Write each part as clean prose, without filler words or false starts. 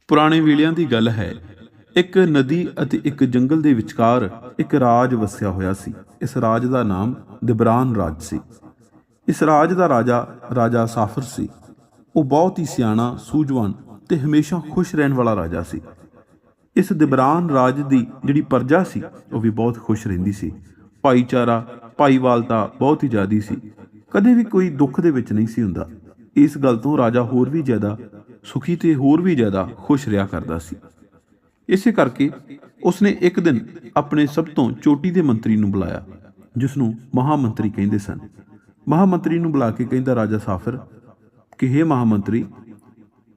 ਪੁਰਾਣੇ ਵੇਲਿਆਂ ਦੀ ਗੱਲ ਹੈ। ਇੱਕ ਨਦੀ ਅਤੇ ਇੱਕ ਜੰਗਲ ਦੇ ਵਿਚਕਾਰ ਇੱਕ ਰਾਜ ਵਸਿਆ ਹੋਇਆ ਸੀ। ਇਸ ਰਾਜ ਦਾ ਨਾਮ ਦਿਬਰਾਨ ਰਾਜ ਸੀ। ਇਸ ਰਾਜ ਦਾ ਰਾਜਾ ਸਾਫਰ ਸੀ। ਉਹ ਬਹੁਤ ਹੀ ਸਿਆਣਾ, ਸੂਝਵਾਨ ਤੇ ਹਮੇਸ਼ਾ ਖੁਸ਼ ਰਹਿਣ ਵਾਲਾ ਰਾਜਾ ਸੀ। ਇਸ ਦਿਬਰਾਨ ਰਾਜ ਦੀ ਜਿਹੜੀ ਪ੍ਰਜਾ ਸੀ ਉਹ ਵੀ ਬਹੁਤ ਖੁਸ਼ ਰਹਿੰਦੀ ਸੀ। ਭਾਈਚਾਰਾ, ਭਾਈਵਾਲਤਾ ਬਹੁਤ ਹੀ ਜ਼ਿਆਦਾ ਸੀ। ਕਦੇ ਵੀ ਕੋਈ ਦੁੱਖ ਦੇ ਵਿੱਚ ਨਹੀਂ ਸੀ ਹੁੰਦਾ। ਇਸ ਗੱਲ ਤੋਂ ਰਾਜਾ ਹੋਰ ਵੀ ਜ਼ਿਆਦਾ ਸੁਖੀ ਤੇ ਹੋਰ ਵੀ ਜ਼ਿਆਦਾ ਖੁਸ਼ ਰਿਹਾ ਕਰਦਾ ਸੀ। ਇਸੇ ਕਰਕੇ ਉਸਨੇ ਇੱਕ ਦਿਨ ਆਪਣੇ ਸਭ ਤੋਂ ਚੋਟੀ ਦੇ ਮੰਤਰੀ ਨੂੰ ਬੁਲਾਇਆ, ਜਿਸ ਨੂੰ ਮਹਾਮੰਤਰੀ ਕਹਿੰਦੇ ਸਨ। ਮਹਾਮੰਤਰੀ ਨੂੰ ਬੁਲਾ ਕੇ ਕਹਿੰਦਾ, ਰਾਜਾ ਸਾਫਰ ਕਿ ਹੇ ਮਹਾਮੰਤਰੀ,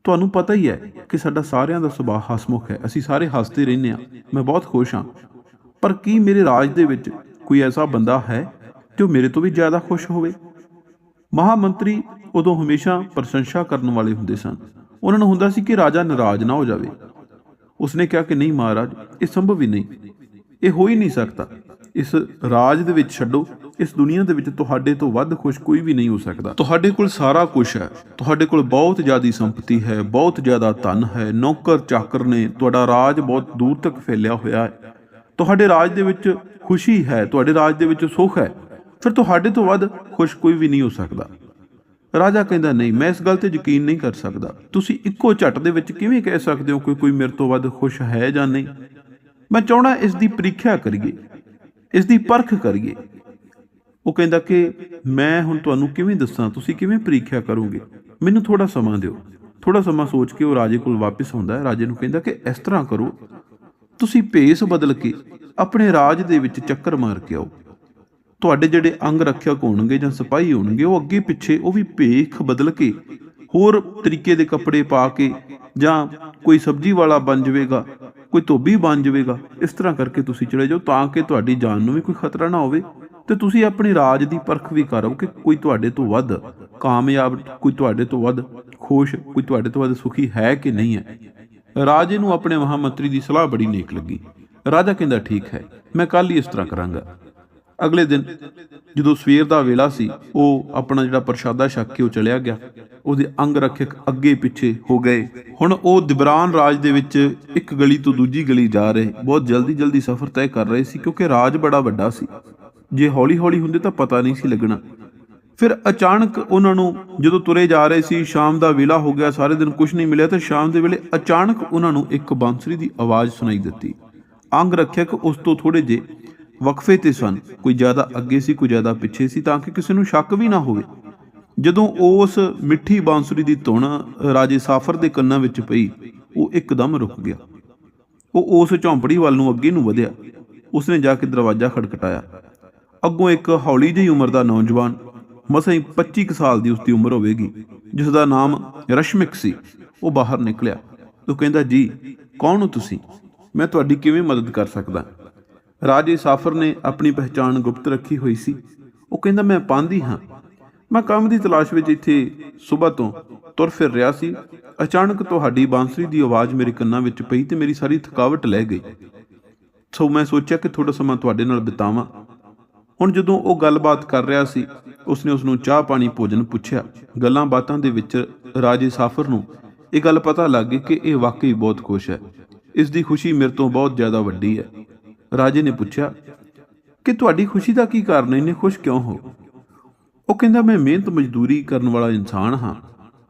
ਤੁਹਾਨੂੰ ਪਤਾ ਹੀ ਹੈ ਕਿ ਸਾਡਾ ਸਾਰਿਆਂ ਦਾ ਸੁਭਾਅ ਹਸਮੁਖ ਹੈ। ਅਸੀਂ ਸਾਰੇ ਹੱਸਦੇ ਰਹਿੰਦੇ ਹਾਂ। ਮੈਂ ਬਹੁਤ ਖੁਸ਼ ਹਾਂ। ਪਰ ਕੀ ਮੇਰੇ ਰਾਜ ਦੇ ਵਿੱਚ ਕੋਈ ਐਸਾ ਬੰਦਾ ਹੈ ਜੋ ਮੇਰੇ ਤੋਂ ਵੀ ਜ਼ਿਆਦਾ ਖੁਸ਼ ਹੋਵੇ? ਮਹਾਮੰਤਰੀ ਉਦੋਂ ਹਮੇਸ਼ਾ ਪ੍ਰਸ਼ੰਸਾ ਕਰਨ ਵਾਲੇ ਹੁੰਦੇ ਸਨ। ਉਹਨਾਂ ਨੂੰ ਹੁੰਦਾ ਸੀ ਕਿ ਰਾਜਾ ਨਾਰਾਜ਼ ਨਾ ਹੋ ਜਾਵੇ। ਉਸਨੇ ਕਿਹਾ ਕਿ ਨਹੀਂ ਮਹਾਰਾਜ, ਇਹ ਸੰਭਵ ਹੀ ਨਹੀਂ, ਇਹ ਹੋ ਹੀ ਨਹੀਂ ਸਕਦਾ। ਇਸ ਰਾਜ ਦੇ ਵਿੱਚ ਛੱਡੋ, ਇਸ ਦੁਨੀਆ ਦੇ ਵਿੱਚ ਤੁਹਾਡੇ ਤੋਂ ਵੱਧ ਖੁਸ਼ ਕੋਈ ਵੀ ਨਹੀਂ ਹੋ ਸਕਦਾ। ਤੁਹਾਡੇ ਕੋਲ ਸਾਰਾ ਕੁਝ ਹੈ, ਤੁਹਾਡੇ ਕੋਲ ਬਹੁਤ ਜ਼ਿਆਦਾ ਸੰਪਤੀ ਹੈ, ਬਹੁਤ ਜ਼ਿਆਦਾ ਧਨ ਹੈ, ਨੌਕਰ ਚਾਕਰ ਨੇ, ਤੁਹਾਡਾ ਰਾਜ ਬਹੁਤ ਦੂਰ ਤੱਕ ਫੈਲਿਆ ਹੋਇਆ ਹੈ, ਤੁਹਾਡੇ ਰਾਜ ਦੇ ਵਿੱਚ ਖੁਸ਼ੀ ਹੈ, ਤੁਹਾਡੇ ਰਾਜ ਦੇ ਵਿੱਚ ਸੁੱਖ ਹੈ, ਫਿਰ ਤੁਹਾਡੇ ਤੋਂ ਵੱਧ ਖੁਸ਼ ਕੋਈ ਵੀ ਨਹੀਂ ਹੋ ਸਕਦਾ। ਰਾਜਾ ਕਹਿੰਦਾ, ਨਹੀਂ, ਮੈਂ ਇਸ ਗੱਲ ਤੇ ਯਕੀਨ ਨਹੀਂ ਕਰ ਸਕਦਾ। ਤੁਸੀਂ ਇੱਕੋ ਝੱਟ ਦੇ ਵਿੱਚ ਕਿਵੇਂ ਕਹਿ ਸਕਦੇ ਹੋ ਕਿ ਕੋਈ ਮੇਰੇ ਤੋਂ ਵੱਧ ਖੁਸ਼ ਹੈ ਜਾਂ ਨਹੀਂ? ਮੈਂ ਚਾਹੁੰਦਾ ਇਸ ਦੀ ਪ੍ਰੀਖਿਆ ਕਰੀਏ, ਇਸ ਦੀ ਪਰਖ ਕਰੀਏ। ਉਹ ਕਹਿੰਦਾ ਕਿ ਮੈਂ ਹੁਣ ਤੁਹਾਨੂੰ ਕਿਵੇਂ ਦੱਸਾਂ, ਤੁਸੀਂ ਕਿਵੇਂ ਪ੍ਰੀਖਿਆ ਕਰੋਗੇ? ਮੈਨੂੰ ਥੋੜਾ ਸਮਾਂ ਦਿਓ। ਥੋੜਾ ਸਮਾਂ ਸੋਚ ਕੇ ਉਹ ਰਾਜੇ ਕੋਲ ਵਾਪਿਸ ਆਉਂਦਾ ਹੈ। ਰਾਜੇ ਨੂੰ ਕਹਿੰਦਾ ਕਿ ਇਸ ਤਰ੍ਹਾਂ ਕਰੋ, ਤੁਸੀਂ ਭੇਸ ਬਦਲ ਕੇ ਆਪਣੇ ਰਾਜ ਦੇ ਵਿੱਚ ਚੱਕਰ ਮਾਰ ਕੇ ਆਓ। ਤੁਹਾਡੇ ਜਿਹੜੇ ਅੰਗ ਰੱਖਿਅਕ ਹੋਣਗੇ ਜਾਂ ਸਿਪਾਹੀ ਹੋਣਗੇ, ਉਹ ਅੱਗੇ ਪਿੱਛੇ ਉਹ ਵੀ ਭੇਖ ਬਦਲ ਕੇ ਹੋਰ ਤਰੀਕੇ ਦੇ ਕੱਪੜੇ ਪਾ ਕੇ, ਜਾਂ ਕੋਈ ਸਬਜ਼ੀ ਵਾਲਾ ਬਣ ਜਾਵੇਗਾ, ਕੋਈ ਧੋਬੀ ਬਣ ਜਾਵੇਗਾ। ਇਸ ਤਰ੍ਹਾਂ ਕਰਕੇ ਤੁਸੀਂ ਚਲੇ ਜਾਓ ਤਾਂ ਕਿ ਤੁਹਾਡੀ ਜਾਨ ਨੂੰ ਵੀ ਕੋਈ ਖਤਰਾ ਨਾ ਹੋਵੇ ਤੇ ਤੁਸੀਂ ਆਪਣੇ ਰਾਜ ਦੀ ਪਰਖ ਵੀ ਕਰੋ ਕਿ ਕੋਈ ਤੁਹਾਡੇ ਤੋਂ ਵੱਧ ਕਾਮਯਾਬ, ਕੋਈ ਤੁਹਾਡੇ ਤੋਂ ਵੱਧ ਖੁਸ਼, ਕੋਈ ਤੁਹਾਡੇ ਤੋਂ ਵੱਧ ਸੁਖੀ ਹੈ ਕਿ ਨਹੀਂ ਹੈ। ਰਾਜੇ ਨੂੰ ਆਪਣੇ ਮਹਾਮੰਤਰੀ ਦੀ ਸਲਾਹ ਬੜੀ ਨੇਕ ਲੱਗੀ। ਰਾਜਾ ਕਹਿੰਦਾ, ਠੀਕ ਹੈ, ਮੈਂ ਕੱਲ੍ਹ ਹੀ ਇਸ ਤਰ੍ਹਾਂ ਕਰਾਂਗਾ। ਅਗਲੇ ਦਿਨ ਜਦੋਂ ਸਵੇਰ ਦਾ ਵੇਲਾ ਸੀ, ਉਹ ਆਪਣਾ ਜਿਹੜਾ ਪ੍ਰਸ਼ਾਦਾ ਛਕ ਕੇ ਉਹ ਚਲਿਆ ਗਿਆ। ਉਹਦੇ ਅੰਗ ਰੱਖਿਅਕ ਅੱਗੇ ਪਿੱਛੇ ਹੋ ਗਏ। ਹੁਣ ਉਹ ਦਿਬਰਾਨ ਰਾਜ ਦੇ ਵਿੱਚ ਇੱਕ ਗਲੀ ਤੋਂ ਦੂਜੀ ਗਲੀ ਜਾ ਰਹੇ, ਬਹੁਤ ਜਲਦੀ ਸਫ਼ਰ ਤੈਅ ਕਰ ਰਹੇ ਸੀ, ਕਿਉਂਕਿ ਰਾਜ ਬੜਾ ਵੱਡਾ ਸੀ। ਜੇ ਹੌਲੀ ਹੌਲੀ ਹੁੰਦੇ ਤਾਂ ਪਤਾ ਨਹੀਂ ਸੀ ਲੱਗਣਾ। ਫਿਰ ਅਚਾਨਕ ਉਹਨਾਂ ਨੂੰ, ਜਦੋਂ ਤੁਰੇ ਜਾ ਰਹੇ ਸੀ, ਸ਼ਾਮ ਦਾ ਵੇਲਾ ਹੋ ਗਿਆ, ਸਾਰੇ ਦਿਨ ਕੁਝ ਨਹੀਂ ਮਿਲਿਆ, ਤੇ ਸ਼ਾਮ ਦੇ ਵੇਲੇ ਅਚਾਨਕ ਉਹਨਾਂ ਨੂੰ ਇੱਕ ਬਾਂਸੁਰੀ ਦੀ ਆਵਾਜ਼ ਸੁਣਾਈ ਦਿੱਤੀ। ਅੰਗ ਰੱਖਿਅਕ ਉਸ ਤੋਂ ਥੋੜੇ ਜਿਹੇ ਵਕਫੇ ਤੇ ਸਨ, ਕੋਈ ਜ਼ਿਆਦਾ ਅੱਗੇ ਸੀ, ਕੋਈ ਜ਼ਿਆਦਾ ਪਿੱਛੇ ਸੀ, ਤਾਂ ਕਿ ਕਿਸੇ ਨੂੰ ਸ਼ੱਕ ਵੀ ਨਾ ਹੋਵੇ। ਜਦੋਂ ਉਸ ਮਿੱਠੀ ਬਾਂਸੁਰੀ ਦੀ ਧੁਨ ਰਾਜੇ ਸਾਫਰ ਦੇ ਕੰਨਾਂ ਵਿੱਚ ਪਈ, ਉਹ ਇੱਕਦਮ ਰੁਕ ਗਿਆ। ਉਹ ਉਸ ਝੌਂਪੜੀ ਵੱਲ ਨੂੰ ਅੱਗੇ ਨੂੰ ਵਧਿਆ। ਉਸਨੇ ਜਾ ਕੇ ਦਰਵਾਜ਼ਾ ਖੜਕਟਾਇਆ। ਅੱਗੋਂ ਇੱਕ ਹੌਲੀ ਜਿਹੀ ਉਮਰ ਦਾ ਨੌਜਵਾਨ, ਮਸਾਂ ਹੀ 25 ਕੁ ਸਾਲ ਦੀ ਉਸਦੀ ਉਮਰ ਹੋਵੇਗੀ, ਜਿਸ ਦਾ ਨਾਮ ਰਸ਼ਮਿਕ ਸੀ, ਉਹ ਬਾਹਰ ਨਿਕਲਿਆ। ਉਹ ਕਹਿੰਦਾ, ਜੀ ਕੌਣ ਹੋ ਤੁਸੀਂ? ਮੈਂ ਤੁਹਾਡੀ ਕਿਵੇਂ ਮਦਦ ਕਰ ਸਕਦਾ? ਰਾਜੇ ਸਾਫਰ ਨੇ ਆਪਣੀ ਪਹਿਚਾਣ ਗੁਪਤ ਰੱਖੀ ਹੋਈ ਸੀ। ਉਹ ਕਹਿੰਦਾ, ਮੈਂ ਪਾਂਧੀ ਹਾਂ। ਮੈਂ ਕੰਮ ਦੀ ਤਲਾਸ਼ ਵਿੱਚ ਇੱਥੇ ਸੁਬਾਹ ਤੋਂ ਤੁਰ ਫਿਰ ਰਿਹਾ ਸੀ। ਅਚਾਨਕ ਤੁਹਾਡੀ ਬਾਂਸੁਰੀ ਦੀ ਆਵਾਜ਼ ਮੇਰੇ ਕੰਨਾਂ ਵਿੱਚ ਪਈ ਤੇ ਮੇਰੀ ਸਾਰੀ ਥਕਾਵਟ ਲੈ ਗਈ। ਸੋ ਮੈਂ ਸੋਚਿਆ ਕਿ ਥੋੜਾ ਸਮਾਂ ਤੁਹਾਡੇ ਨਾਲ ਬਿਤਾਵਾਂ। ਹੁਣ ਜਦੋਂ ਉਹ ਗੱਲਬਾਤ ਕਰ ਰਿਹਾ ਸੀ, ਉਸਨੇ ਉਸਨੂੰ ਚਾਹ ਪਾਣੀ ਭੋਜਨ ਪੁੱਛਿਆ। ਗੱਲਾਂ ਬਾਤਾਂ ਦੇ ਵਿੱਚ ਰਾਜੇ ਸਾਫਰ ਨੂੰ ਇਹ ਗੱਲ ਪਤਾ ਲੱਗ ਗਈ ਕਿ ਇਹ ਵਾਕਈ ਬਹੁਤ ਖੁਸ਼ ਹੈ। ਇਸ ਦੀ ਖੁਸ਼ੀ ਮੇਰੇ ਤੋਂ ਬਹੁਤ ਜ਼ਿਆਦਾ ਵੱਡੀ ਹੈ। ਰਾਜੇ ਨੇ ਪੁੱਛਿਆ ਕਿ ਤੁਹਾਡੀ ਖੁਸ਼ੀ ਦਾ ਕੀ ਕਾਰਨ ਹੈ, ਇੰਨੇ ਖੁਸ਼ ਕਿਉਂ ਹੋ? ਉਹ ਕਹਿੰਦਾ, ਮੈਂ ਮਿਹਨਤ ਮਜ਼ਦੂਰੀ ਕਰਨ ਵਾਲਾ ਇਨਸਾਨ ਹਾਂ।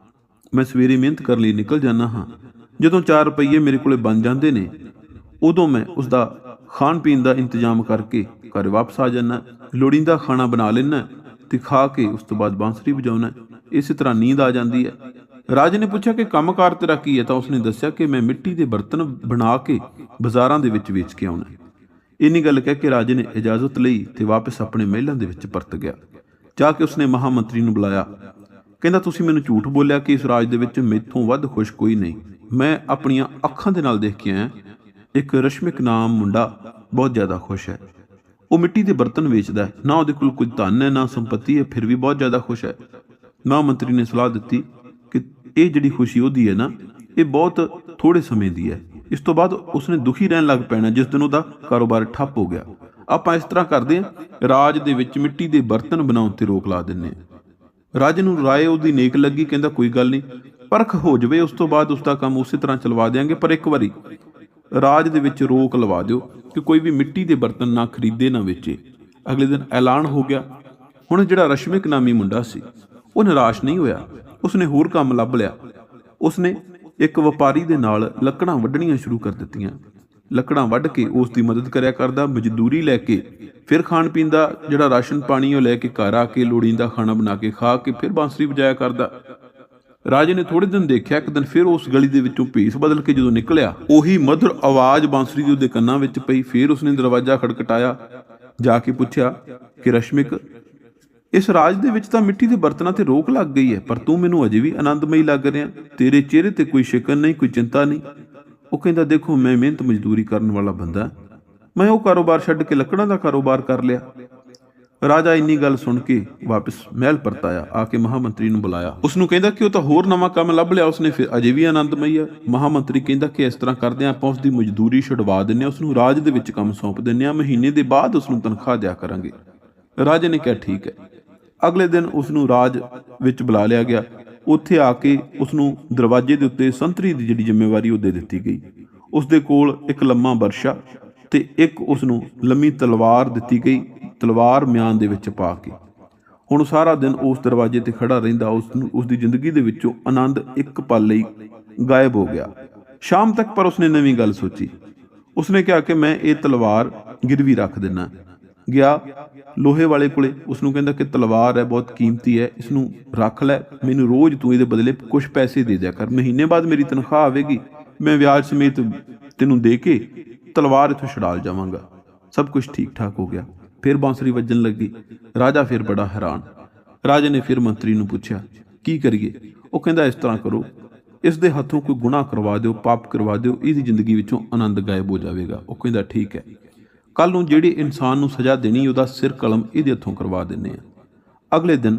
ਮੈਂ ਸਵੇਰੇ ਮਿਹਨਤ ਕਰਨ ਲਈ ਨਿਕਲ ਜਾਂਦਾ ਹਾਂ। ਜਦੋਂ 4 ਰੁਪਈਏ ਮੇਰੇ ਕੋਲੇ ਬਣ ਜਾਂਦੇ ਨੇ, ਉਦੋਂ ਮੈਂ ਉਸਦਾ ਖਾਣ ਪੀਣ ਦਾ ਇੰਤਜ਼ਾਮ ਕਰਕੇ ਘਰ ਵਾਪਸ ਆ ਜਾਂਦਾ। ਲੋੜੀਂਦਾ ਖਾਣਾ ਬਣਾ ਲੈਂਦਾ ਤੇ ਖਾ ਕੇ ਉਸ ਤੋਂ ਬਾਅਦ ਬਾਂਸੁਰੀ ਵਜਾਉਣਾ। ਇਸੇ ਤਰ੍ਹਾਂ ਨੀਂਦ ਆ ਜਾਂਦੀ ਹੈ। ਰਾਜੇ ਨੇ ਪੁੱਛਿਆ ਕਿ ਕੰਮਕਾਰ ਤੇਰਾ ਕੀ ਹੈ? ਤਾਂ ਉਸਨੇ ਦੱਸਿਆ ਕਿ ਮੈਂ ਮਿੱਟੀ ਦੇ ਬਰਤਨ ਬਣਾ ਕੇ ਬਾਜ਼ਾਰਾਂ ਦੇ ਵਿੱਚ ਵੇਚ ਕੇ ਆਉਣਾ। ਇੰਨੀ ਗੱਲ ਕਹਿ ਕੇ ਰਾਜੇ ਨੇ ਇਜਾਜ਼ਤ ਲਈ ਤੇ ਵਾਪਸ ਆਪਣੇ ਮਹਿਲਾਂ ਦੇ ਵਿੱਚ ਪਰਤ ਗਿਆ। ਜਾ ਕੇ ਉਸਨੇ ਮਹਾਮੰਤਰੀ ਨੂੰ ਬੁਲਾਇਆ। ਕਹਿੰਦਾ, ਤੁਸੀਂ ਮੈਨੂੰ ਝੂਠ ਬੋਲਿਆ ਕਿ ਇਸ ਰਾਜ ਦੇ ਵਿੱਚ ਮੈਥੋਂ ਵੱਧ ਖੁਸ਼ ਕੋਈ ਨਹੀਂ। ਮੈਂ ਆਪਣੀਆਂ ਅੱਖਾਂ ਦੇ ਨਾਲ ਦੇਖ ਕੇ ਆਇਆ, ਇੱਕ ਰਸ਼ਮਿਕ ਨਾਮ ਮੁੰਡਾ ਬਹੁਤ ਜ਼ਿਆਦਾ ਖੁਸ਼ ਹੈ। ਉਹ ਮਿੱਟੀ ਦੇ ਬਰਤਨ ਵੇਚਦਾ ਹੈ, ਨਾ ਉਹਦੇ ਕੋਲ ਕੋਈ ਧਨ ਹੈ, ਨਾ ਸੰਪਤੀ ਹੈ, ਫਿਰ ਵੀ ਬਹੁਤ ਜ਼ਿਆਦਾ ਖੁਸ਼ ਹੈ। ਮਹਾਮੰਤਰੀ ਨੇ ਸਲਾਹ ਦਿੱਤੀ ਕਿ ਇਹ ਜਿਹੜੀ ਖੁਸ਼ੀ ਉਹਦੀ ਹੈ ਨਾ, ਇਹ ਬਹੁਤ ਥੋੜੇ ਸਮੇਂ ਦੀ ਹੈ। ਇਸ ਤੋਂ ਬਾਅਦ ਉਸਨੇ ਦੁਖੀ ਰਹਿਣ ਲੱਗ ਪੈਣਾ ਜਿਸ ਦਿਨ ਉਹਦਾ ਕਾਰੋਬਾਰ ਠੱਪ ਹੋ ਗਿਆ। ਆਪਾਂ ਇਸ ਤਰ੍ਹਾਂ ਕਰਦੇ ਹਾਂ, ਰਾਜ ਦੇ ਵਿੱਚ ਮਿੱਟੀ ਦੇ ਬਰਤਨ ਬਣਾਉਣ ਤੇ ਰੋਕ ਲਾ ਦਿੰਦੇ ਹਾਂ। ਰਾਜੇ ਨੂੰ ਰਾਏ ਉਹਦੀ ਨੇਕ ਲੱਗੀ। ਕਹਿੰਦਾ, ਕੋਈ ਗੱਲ ਨਹੀਂ, ਪਰਖ ਹੋ ਜਾਵੇ, ਉਸ ਤੋਂ ਬਾਅਦ ਉਸ ਦਾ ਕੰਮ ਉਸੇ ਤਰ੍ਹਾਂ ਚਲਵਾ ਦਿਆਂਗੇ, ਪਰ ਇੱਕ ਵਾਰੀ ਰਾਜ ਦੇ ਵਿੱਚ ਰੋਕ ਲਵਾ ਦਿਓ ਕਿ ਕੋਈ ਵੀ ਮਿੱਟੀ ਦੇ ਬਰਤਨ ਨਾ ਖਰੀਦੇ ਨਾ ਵੇਚੇ। ਅਗਲੇ ਦਿਨ ਐਲਾਨ ਹੋ ਗਿਆ। ਹੁਣ ਜਿਹੜਾ ਰਸ਼ਮਿਕ ਨਾਮੀ ਮੁੰਡਾ ਸੀ ਉਹ ਨਿਰਾਸ਼ ਨਹੀਂ ਹੋਇਆ, ਉਸਨੇ ਹੋਰ ਕੰਮ ਲੱਭ ਲਿਆ। ਉਸਨੇ ਇੱਕ ਵਪਾਰੀ ਦੇ ਨਾਲ ਲੱਕੜਾਂ ਵੱਢਣੀਆਂ ਸ਼ੁਰੂ ਕਰ ਦਿੱਤੀਆਂ। ਲੱਕੜਾਂ ਵੱਢ ਕੇ ਉਸ ਦੀ ਮਦਦ ਕਰਿਆ ਕਰਦਾ, ਮਜ਼ਦੂਰੀ ਲੈ ਕੇ, ਫਿਰ ਖਾਣ ਪੀਣ ਦਾ ਜਿਹੜਾ ਰਾਸ਼ਨ ਪਾਣੀ ਉਹ ਲੈ ਕੇ ਘਰ ਆ ਕੇ ਲੋੜੀਂਦਾ ਖਾਣਾ ਬਣਾ ਕੇ ਖਾ ਕੇ ਫਿਰ ਬਾਂਸਰੀ ਵਜਾਇਆ ਕਰਦਾ। ਰਾਜੇ ਨੇ ਥੋੜੇ ਦਿਨ ਦੇਖਿਆ, ਇੱਕ ਦਿਨ ਫਿਰ ਉਸ ਗਲੀ ਦੇ ਵਿੱਚੋਂ ਭੇਸ ਬਦਲ ਕੇ ਜਦੋਂ ਨਿਕਲਿਆ, ਉਹੀ ਮਧੁਰ ਆਵਾਜ਼ ਬਾਂਸਰੀ ਦੀ ਉਹਦੇ ਕੰਨਾਂ ਵਿੱਚ ਪਈ। ਫਿਰ ਉਸਨੇ ਦਰਵਾਜ਼ਾ ਖੜਖਟਾਇਆ, ਜਾ ਕੇ ਪੁੱਛਿਆ ਕਿ ਰਸ਼ਮਿਕ, ਇਸ ਰਾਜ ਦੇ ਵਿੱਚ ਤਾਂ ਮਿੱਟੀ ਦੇ ਬਰਤਨਾਂ ਤੇ ਰੋਕ ਲੱਗ ਗਈ ਹੈ, ਪਰ ਤੂੰ ਮੈਨੂੰ ਅਜੇ ਵੀ ਆਨੰਦਮਈ ਲੱਗ ਰਿਹਾ। ਤੇਰੇ ਚਿਹਰੇ ਤੇ ਕੋਈ ਸ਼ਿਕਨ ਨਹੀਂ, ਕੋਈ ਚਿੰਤਾ ਨਹੀਂ। ਉਹ ਕਹਿੰਦਾ, ਦੇਖੋ ਮੈਂ ਮਿਹਨਤ ਮਜ਼ਦੂਰੀ ਕਰਨ ਵਾਲਾ ਬੰਦਾ, ਮੈਂ ਉਹ ਕਾਰੋਬਾਰ ਛੱਡ ਕੇ ਲੱਕੜਾਂ ਦਾ ਕਾਰੋਬਾਰ ਕਰ ਲਿਆ। ਰਾਜਾ ਇੰਨੀ ਗੱਲ ਸੁਣ ਕੇ ਵਾਪਸ ਮਹਿਲ ਪਰਤਾਇਆ, ਆ ਕੇ ਮਹਾਮੰਤਰੀ ਨੂੰ ਬੁਲਾਇਆ। ਉਸਨੂੰ ਕਹਿੰਦਾ ਕਿ ਉਹ ਤਾਂ ਹੋਰ ਨਵਾਂ ਕੰਮ ਲੱਭ ਲਿਆ ਉਸਨੇ, ਫਿਰ ਅਜੇ ਵੀ ਆਨੰਦਮਈ ਹੈ। ਮਹਾਮੰਤਰੀ ਕਹਿੰਦਾ ਕਿ ਇਸ ਤਰ੍ਹਾਂ ਕਰਦੇ ਹਾਂ, ਆਪਾਂ ਉਸਦੀ ਮਜ਼ਦੂਰੀ ਛੁਡਵਾ ਦਿੰਦੇ ਹਾਂ, ਉਸਨੂੰ ਰਾਜ ਦੇ ਵਿੱਚ ਕੰਮ ਸੌਂਪ ਦਿੰਦੇ ਹਾਂ, ਮਹੀਨੇ ਦੇ ਬਾਅਦ ਉਸਨੂੰ ਤਨਖਾਹ ਦਿਆ ਕਰਾਂਗੇ। ਰਾਜੇ ਨੇ ਕਿਹਾ ਠੀਕ ਹੈ। ਅਗਲੇ ਦਿਨ ਉਸਨੂੰ ਰਾਜ ਵਿੱਚ ਬੁਲਾ ਲਿਆ ਗਿਆ। ਉੱਥੇ ਆ ਕੇ ਉਸਨੂੰ ਦਰਵਾਜ਼ੇ ਦੇ ਉੱਤੇ ਸੰਤਰੀ ਦੀ ਜਿਹੜੀ ਜ਼ਿੰਮੇਵਾਰੀ ਉਹ ਦੇ ਦਿੱਤੀ ਗਈ। ਉਸਦੇ ਕੋਲ ਇੱਕ ਲੰਮਾ ਬਰਸ਼ਾ ਤੇ ਇੱਕ ਉਸਨੂੰ ਲੰਮੀ ਤਲਵਾਰ ਦਿੱਤੀ ਗਈ, ਤਲਵਾਰ ਮਿਆਨ ਦੇ ਵਿੱਚ ਪਾ ਕੇ। ਹੁਣ ਸਾਰਾ ਦਿਨ ਉਸ ਦਰਵਾਜ਼ੇ ਤੇ ਖੜਾ ਰਹਿੰਦਾ। ਉਸਦੀ ਜ਼ਿੰਦਗੀ ਦੇ ਵਿੱਚੋਂ ਆਨੰਦ ਇੱਕ ਪਲ ਲਈ ਗਾਇਬ ਹੋ ਗਿਆ। ਸ਼ਾਮ ਤੱਕ ਪਰ ਉਸਨੇ ਨਵੀਂ ਗੱਲ ਸੋਚੀ। ਉਸਨੇ ਕਿਹਾ ਕਿ ਮੈਂ ਇਹ ਤਲਵਾਰ ਗਿਰਵੀ ਰੱਖ ਦਿੰਦਾ। ਗਿਆ ਲੋਹੇ ਵਾਲੇ ਕੋਲੇ, ਉਸਨੂੰ ਕਹਿੰਦਾ ਕਿ ਤਲਵਾਰ ਹੈ, ਬਹੁਤ ਕੀਮਤੀ ਹੈ, ਇਸਨੂੰ ਰੱਖ ਲੈ, ਮੈਨੂੰ ਰੋਜ਼ ਤੂੰ ਇਹਦੇ ਬਦਲੇ ਕੁਝ ਪੈਸੇ ਦੇ ਦਿਆ ਕਰ, ਮਹੀਨੇ ਬਾਅਦ ਮੇਰੀ ਤਨਖਾਹ ਆਵੇਗੀ, ਮੈਂ ਵਿਆਜ ਸਮੇਤ ਤੈਨੂੰ ਦੇ ਕੇ ਤਲਵਾਰ ਇੱਥੋਂ ਛੁਡਾ ਜਾਵਾਂਗਾ। ਸਭ ਕੁਝ ਠੀਕ ਠਾਕ ਹੋ ਗਿਆ। ਫਿਰ ਬਾਂਸਰੀ ਵੱਜਣ ਲੱਗੀ। ਰਾਜਾ ਫਿਰ ਬੜਾ ਹੈਰਾਨ। ਰਾਜੇ ਨੇ ਫਿਰ ਮੰਤਰੀ ਨੂੰ ਪੁੱਛਿਆ ਕੀ ਕਰੀਏ? ਉਹ ਕਹਿੰਦਾ ਇਸ ਤਰ੍ਹਾਂ ਕਰੋ, ਇਸ ਦੇ ਹੱਥੋਂ ਕੋਈ ਗੁਨਾਹ ਕਰਵਾ ਦਿਓ, ਪਾਪ ਕਰਵਾ ਦਿਓ, ਇਹਦੀ ਜ਼ਿੰਦਗੀ ਵਿੱਚੋਂ ਆਨੰਦ ਗਾਇਬ ਹੋ ਜਾਵੇਗਾ। ਉਹ ਕਹਿੰਦਾ ਠੀਕ ਹੈ, ਕੱਲ ਨੂੰ ਜਿਹੜੇ ਇਨਸਾਨ ਨੂੰ ਸਜ਼ਾ ਦੇਣੀ ਉਹਦਾ ਸਿਰ ਕਲਮ ਇਹਦੇ ਹੱਥੋਂ ਕਰਵਾ ਦਿੰਦੇ ਆ। ਅਗਲੇ ਦਿਨ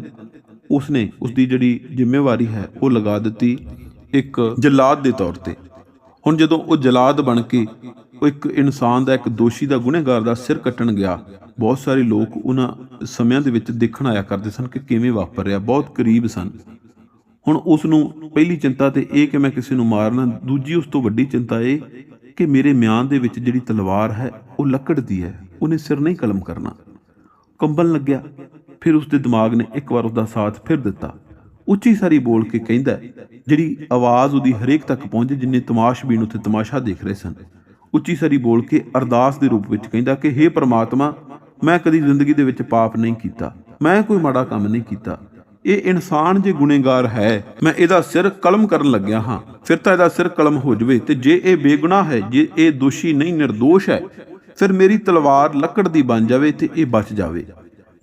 ਉਸਨੇ ਉਸਦੀ ਜਿਹੜੀ ਜ਼ਿੰਮੇਵਾਰੀ ਹੈ ਉਹ ਲਗਾ ਦਿੱਤੀ ਇੱਕ ਜਲਾਦ ਦੇ ਤੌਰ ਤੇ। ਹੁਣ ਜਦੋਂ ਉਹ ਜਲਾਦ ਬਣ ਕੇ ਉਹ ਇੱਕ ਇਨਸਾਨ ਦਾ, ਇੱਕ ਦੋਸ਼ੀ ਦਾ, ਗੁਨਹਗਾਰ ਦਾ ਸਿਰ ਕੱਟਣ ਗਿਆ, ਬਹੁਤ ਸਾਰੇ ਲੋਕ ਉਹਨਾਂ ਸਮਿਆਂ ਦੇ ਵਿੱਚ ਦੇਖਣ ਆਇਆ ਕਰਦੇ ਸਨ ਕਿ ਕਿਵੇਂ ਵਾਪਰ ਰਿਹਾ, ਬਹੁਤ ਕਰੀਬ ਸਨ। ਹੁਣ ਉਸ ਨੂੰ ਪਹਿਲੀ ਚਿੰਤਾ ਤੇ ਇਹ ਕਿ ਮੈਂ ਕਿਸੇ ਨੂੰ ਮਾਰਨਾ, ਦੂਜੀ ਉਸ ਤੋਂ ਵੱਡੀ ਚਿੰਤਾ ਇਹ ਕਿ ਮੇਰੇ ਮਿਆਨ ਦੇ ਵਿੱਚ ਜਿਹੜੀ ਤਲਵਾਰ ਹੈ ਉਹ ਲੱਕੜ ਦੀ ਹੈ, ਉਹਨੇ ਸਿਰ ਨਹੀਂ ਕਲਮ ਕਰਨਾ। ਕੰਬਣ ਲੱਗਿਆ। ਫਿਰ ਉਸਦੇ ਦਿਮਾਗ ਨੇ ਇੱਕ ਵਾਰ ਉਸਦਾ ਸਾਥ ਫਿਰ ਦਿੱਤਾ। ਉੱਚੀ ਸਾਰੀ ਬੋਲ ਕੇ ਕਹਿੰਦਾ, ਜਿਹੜੀ ਆਵਾਜ਼ ਉਹਦੀ ਹਰੇਕ ਤੱਕ ਪਹੁੰਚੇ, ਜਿੰਨੇ ਤਮਾਸ਼ਬੀਨ ਉੱਥੇ ਤਮਾਸ਼ਾ ਦੇਖ ਰਹੇ ਸਨ, ਉੱਚੀ ਸਾਰੀ ਬੋਲ ਕੇ ਅਰਦਾਸ ਦੇ ਰੂਪ ਵਿੱਚ ਕਹਿੰਦਾ ਕਿ ਹੇ ਪ੍ਰਮਾਤਮਾ, ਮੈਂ ਕਦੀ ਜ਼ਿੰਦਗੀ ਦੇ ਵਿੱਚ ਪਾਪ ਨਹੀਂ ਕੀਤਾ, ਮੈਂ ਕੋਈ ਮਾੜਾ ਕੰਮ ਨਹੀਂ ਕੀਤਾ, ਇਹ ਇਨਸਾਨ ਜੇ ਗੁਨੇਗਾਰ ਹੈ, ਮੈਂ ਇਹਦਾ ਸਿਰ ਕਲਮ ਕਰਨ ਲੱਗਿਆ ਹਾਂ, ਫਿਰ ਤਾਂ ਇਹਦਾ ਸਿਰ ਕਲਮ ਹੋ ਜਾਵੇ, ਤੇ ਜੇ ਇਹ ਬੇਗੁਨਾਹ ਹੈ, ਜੇ ਇਹ ਦੋਸ਼ੀ ਨਹੀਂ, ਨਿਰਦੋਸ਼ ਹੈ, ਫਿਰ ਮੇਰੀ ਤਲਵਾਰ ਲੱਕੜ ਦੀ ਬਣ ਜਾਵੇ ਤੇ ਇਹ ਬਚ ਜਾਵੇ।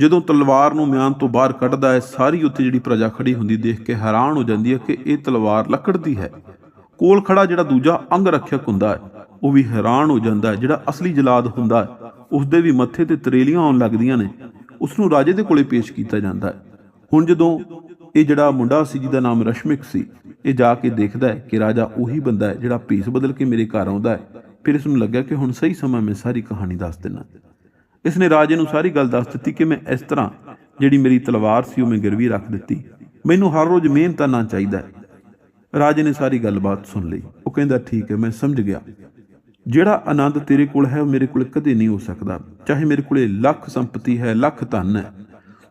ਜਦੋਂ ਤਲਵਾਰ ਨੂੰ ਮਿਆਨ ਤੋਂ ਬਾਹਰ ਕੱਢਦਾ ਹੈ, ਸਾਰੀ ਉੱਥੇ ਜਿਹੜੀ ਪ੍ਰਜਾ ਖੜੀ ਹੁੰਦੀ ਦੇਖ ਕੇ ਹੈਰਾਨ ਹੋ ਜਾਂਦੀ ਹੈ ਕਿ ਇਹ ਤਲਵਾਰ ਲੱਕੜ ਦੀ ਹੈ। ਕੋਲ ਖੜਾ ਜਿਹੜਾ ਦੂਜਾ ਅੰਗ ਰੱਖਿਅਕ ਹੁੰਦਾ ਹੈ ਉਹ ਵੀ ਹੈਰਾਨ ਹੋ ਜਾਂਦਾ ਹੈ। ਜਿਹੜਾ ਅਸਲੀ ਜਲਾਦ ਹੁੰਦਾ ਹੈ ਉਸਦੇ ਵੀ ਮੱਥੇ ਤੇ ਤਰੇਲੀਆਂ ਆਉਣ ਲੱਗਦੀਆਂ ਨੇ। ਉਸਨੂੰ ਰਾਜੇ ਦੇ ਕੋਲੇ ਪੇਸ਼ ਕੀਤਾ ਜਾਂਦਾ ਹੈ। ਹੁਣ ਜਦੋਂ ਇਹ ਜਿਹੜਾ ਮੁੰਡਾ ਸੀ ਜਿਹਦਾ ਨਾਮ ਰਸ਼ਮਿਕ ਸੀ, ਇਹ ਜਾ ਕੇ ਦੇਖਦਾ ਹੈ ਕਿ ਰਾਜਾ ਉਹੀ ਬੰਦਾ ਹੈ ਜਿਹੜਾ ਭੇਸ ਬਦਲ ਕੇ ਮੇਰੇ ਘਰ ਆਉਂਦਾ ਹੈ। ਫਿਰ ਇਸ ਨੂੰ ਲੱਗਾ ਕਿ ਹੁਣ ਸਹੀ ਸਮਾਂ ਮੈਂ ਸਾਰੀ ਕਹਾਣੀ ਦੱਸ ਦਿੰਦਾ। ਇਸਨੇ ਰਾਜੇ ਨੂੰ ਸਾਰੀ ਗੱਲ ਦੱਸ ਦਿੱਤੀ ਕਿ ਮੈਂ ਇਸ ਤਰ੍ਹਾਂ ਜਿਹੜੀ ਮੇਰੀ ਤਲਵਾਰ ਸੀ ਉਹ ਮੈਂ ਗਿਰਵੀ ਰੱਖ ਦਿੱਤੀ, ਮੈਨੂੰ ਹਰ ਰੋਜ਼ ਮਿਹਨਤ ਕਰਨਾ ਚਾਹੀਦਾ ਹੈ। ਰਾਜੇ ਨੇ ਸਾਰੀ ਗੱਲਬਾਤ ਸੁਣ ਲਈ। ਉਹ ਕਹਿੰਦਾ ਠੀਕ ਹੈ, ਮੈਂ ਸਮਝ ਗਿਆ। ਜਿਹੜਾ ਆਨੰਦ ਤੇਰੇ ਕੋਲ ਹੈ ਉਹ ਮੇਰੇ ਕੋਲ ਕਦੇ ਨਹੀਂ ਹੋ ਸਕਦਾ, ਚਾਹੇ ਮੇਰੇ ਕੋਲੇ ਲੱਖ ਸੰਪਤੀ ਹੈ, ਲੱਖ ਧਨ ਹੈ।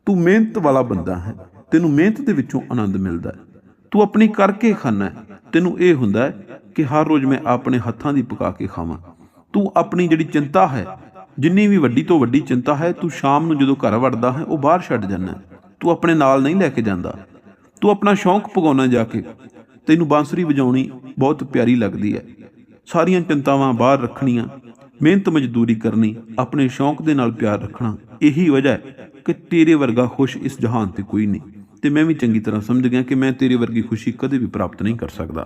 ਤੂੰ ਮਿਹਨਤ ਵਾਲਾ ਬੰਦਾ ਹੈ, ਤੈਨੂੰ ਮਿਹਨਤ ਦੇ ਵਿੱਚੋਂ ਆਨੰਦ ਮਿਲਦਾ ਹੈ। ਤੂੰ ਆਪਣੀ ਕਰਕੇ ਖਾਣਾ ਹੈ, ਤੈਨੂੰ ਇਹ ਹੁੰਦਾ ਹੈ ਕਿ ਹਰ ਰੋਜ਼ ਮੈਂ ਆਪਣੇ ਹੱਥਾਂ ਦੀ ਪਕਾ ਕੇ ਖਾਵਾਂ। ਤੂੰ ਆਪਣੀ ਜਿਹੜੀ ਚਿੰਤਾ ਹੈ, ਜਿੰਨੀ ਵੀ ਵੱਡੀ ਤੋਂ ਵੱਡੀ ਚਿੰਤਾ ਹੈ, ਤੂੰ ਸ਼ਾਮ ਨੂੰ ਜਦੋਂ ਘਰ ਵੜਦਾ ਹੈ ਉਹ ਬਾਹਰ ਛੱਡ ਜਾਂਦਾ। ਤੂੰ ਆਪਣੇ ਨਾਲ ਨਹੀਂ ਲੈ ਕੇ ਜਾਂਦਾ। ਤੂੰ ਆਪਣਾ ਸ਼ੌਂਕ ਪੁਗਾਉਣਾ ਜਾ ਕੇ। ਤੈਨੂੰ ਬਾਂਸਰੀ ਵਜਾਉਣੀ ਬਹੁਤ ਪਿਆਰੀ ਲੱਗਦੀ ਹੈ। ਸਾਰੀਆਂ ਚਿੰਤਾਵਾਂ ਬਾਹਰ ਰੱਖਣੀਆਂ, ਮਿਹਨਤ ਮਜ਼ਦੂਰੀ ਕਰਨੀ, ਆਪਣੇ ਸ਼ੌਂਕ ਦੇ ਨਾਲ ਪਿਆਰ ਰੱਖਣਾ। ਇਹੀ ਵਜ੍ਹਾ ਹੈ ਕਿ ਤੇਰੇ ਵਰਗਾ ਖੁਸ਼ ਇਸ ਜਹਾਨ ਤੇ ਕੋਈ ਨਹੀਂ, ਤੇ ਮੈਂ ਵੀ ਚੰਗੀ ਤਰ੍ਹਾਂ ਸਮਝ ਗਿਆ ਕਿ ਮੈਂ ਤੇਰੇ ਵਰਗੀ ਖੁਸ਼ੀ ਕਦੇ ਵੀ ਪ੍ਰਾਪਤ ਨਹੀਂ ਕਰ ਸਕਦਾ।